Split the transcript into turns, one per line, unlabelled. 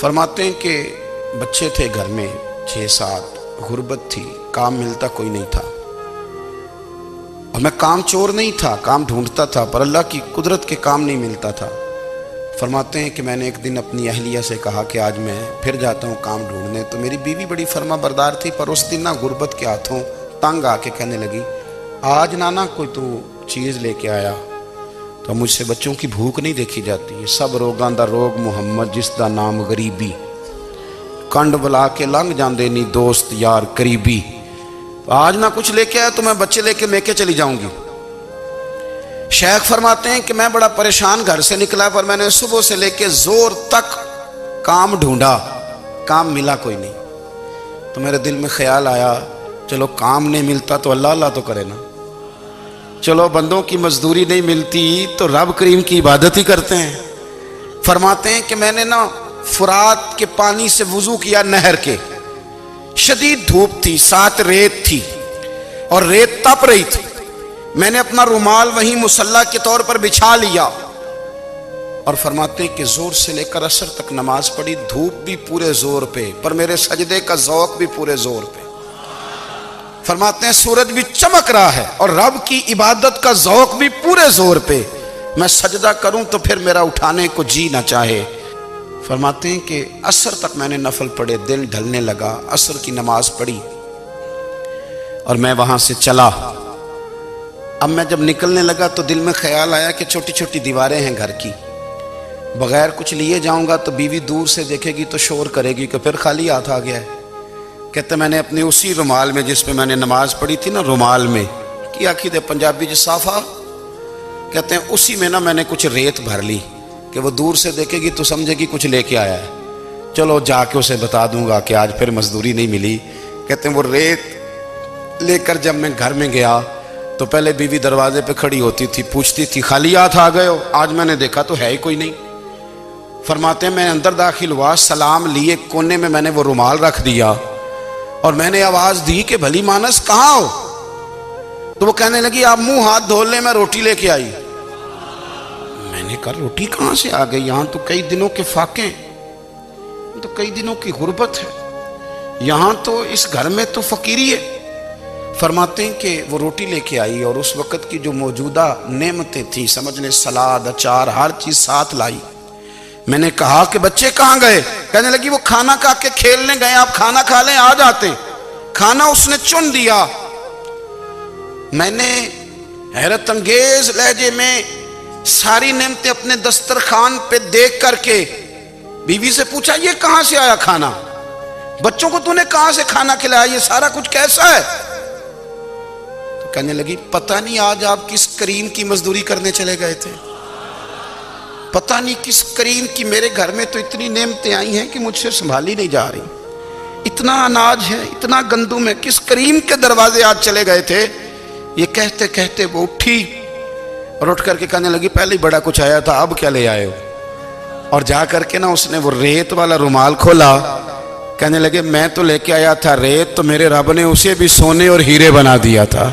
فرماتے ہیں کہ بچے تھے گھر میں 6-7، غربت تھی، کام ملتا کوئی نہیں تھا، اور میں کام چور نہیں تھا، کام ڈھونڈتا تھا، پر اللہ کی قدرت کے کام نہیں ملتا تھا۔ فرماتے ہیں کہ میں نے ایک دن اپنی اہلیہ سے کہا کہ آج میں پھر جاتا ہوں کام ڈھونڈنے، تو میری بیوی بڑی فرما بردار تھی، پر اس دن غربت کے ہاتھوں تنگ آ کے کہنے لگی آج نانا کوئی تو چیز لے کے آیا، تو مجھ سے بچوں کی بھوک نہیں دیکھی جاتی ہے، سب روگاں دا روگ محمد جس دا نام غریبی، کنڈ بلا کے لنگ جاندے نہیں دوست یار قریبی، آج نہ کچھ لے کے آیا تو میں بچے لے کے میکے چلی جاؤں گی۔ شیخ فرماتے ہیں کہ میں بڑا پریشان گھر سے نکلا، پر میں نے صبح سے لے کے زور تک کام ڈھونڈا، کام ملا کوئی نہیں، تو میرے دل میں خیال آیا چلو کام نہیں ملتا تو اللہ اللہ تو کرے نا، چلو بندوں کی مزدوری نہیں ملتی تو رب کریم کی عبادت ہی کرتے ہیں۔ فرماتے ہیں کہ میں نے نا فرات کے پانی سے وضو کیا، نہر کے، شدید دھوپ تھی، ساتھ ریت تھی اور ریت تپ رہی تھی، میں نے اپنا رومال وہیں مصلی کے طور پر بچھا لیا، اور فرماتے ہیں کہ زور سے لے کر عصر تک نماز پڑھی، دھوپ بھی پورے زور پہ، پر میرے سجدے کا ذوق بھی پورے زور پہ۔ فرماتے ہیں سورج بھی چمک رہا ہے اور رب کی عبادت کا ذوق بھی پورے زور پہ، میں سجدہ کروں تو پھر میرا اٹھانے کو جی نہ چاہے۔ فرماتے ہیں کہ عصر تک میں نے نفل پڑھے، دن ڈھلنے لگا، عصر کی نماز پڑھی اور میں وہاں سے چلا۔ اب میں جب نکلنے لگا تو دل میں خیال آیا کہ چھوٹی چھوٹی دیواریں ہیں گھر کی، بغیر کچھ لیے جاؤں گا تو بیوی دور سے دیکھے گی تو شور کرے گی کہ پھر خالی ہاتھ آ گیا ہے۔ کہتے میں نے اپنی اسی رومال میں جس پہ میں نے نماز پڑھی تھی نا، رومال میں کی آخی دے پنجابی جو صافہ کہتے ہیں، اسی میں نا میں نے کچھ ریت بھر لی کہ وہ دور سے دیکھے گی تو سمجھے گی کچھ لے کے آیا ہے، چلو جا کے اسے بتا دوں گا کہ آج پھر مزدوری نہیں ملی۔ کہتے ہیں وہ ریت لے کر جب میں گھر میں گیا تو پہلے بیوی دروازے پہ کھڑی ہوتی تھی، پوچھتی تھی خالی ہاتھ آ گئے ہو؟ آج میں نے دیکھا تو ہے ہی کوئی نہیں۔ فرماتے ہیں میں اندر داخل ہوا، سلام لیے، کونے میں میں نے وہ رومال رکھ دیا اور میں نے آواز دی کہ بھلی مانس کہاں ہو؟ تو وہ کہنے لگی آپ منہ ہاتھ دھو لیں، میں روٹی لے کے آئی۔ میں نے کہا روٹی کہاں سے آ گئی؟ یہاں تو کئی دنوں کے فاقے ہیں، تو کئی دنوں کی غربت ہے، یہاں تو اس گھر میں تو فقیری ہے۔ فرماتے ہیں کہ وہ روٹی لے کے آئی اور اس وقت کی جو موجودہ نعمتیں تھیں، سمجھنے سلاد اچار ہر چیز ساتھ لائی۔ میں نے کہا کہ بچے کہاں گئے؟ کہنے لگی وہ کھانا کھا کے کھیلنے گئے، آپ کھانا کھا لیں آ جاتے۔ کھانا اس نے چن دیا۔ میں نے حیرت انگیز لہجے میں ساری نعمتیں اپنے دسترخوان پہ دیکھ کر کے بیوی سے پوچھا یہ کہاں سے آیا کھانا؟ بچوں کو تو نے کہاں سے کھانا کھلایا؟ یہ سارا کچھ کیسا ہے؟ تو کہنے لگی پتہ نہیں آج آپ کس کریم کی مزدوری کرنے چلے گئے تھے، پتہ نہیں کس کریم کی، میرے گھر میں تو اتنی نعمتیں آئی ہیں کہ مجھ سے سنبھالی نہیں جا رہی، اتنا اناج ہے، اتنا گندم ہے، کس کریم کے دروازے آج چلے گئے تھے؟ یہ کہتے کہتے وہ اٹھی اور اٹھ کر کے کہنے لگی پہلے ہی بڑا کچھ آیا تھا، اب کیا لے آئے ہو؟ اور جا کر کے نا اس نے وہ ریت والا رومال کھولا، کہنے لگے میں تو لے کے آیا تھا ریت، تو میرے رب نے اسے بھی سونے اور ہیرے بنا دیا تھا۔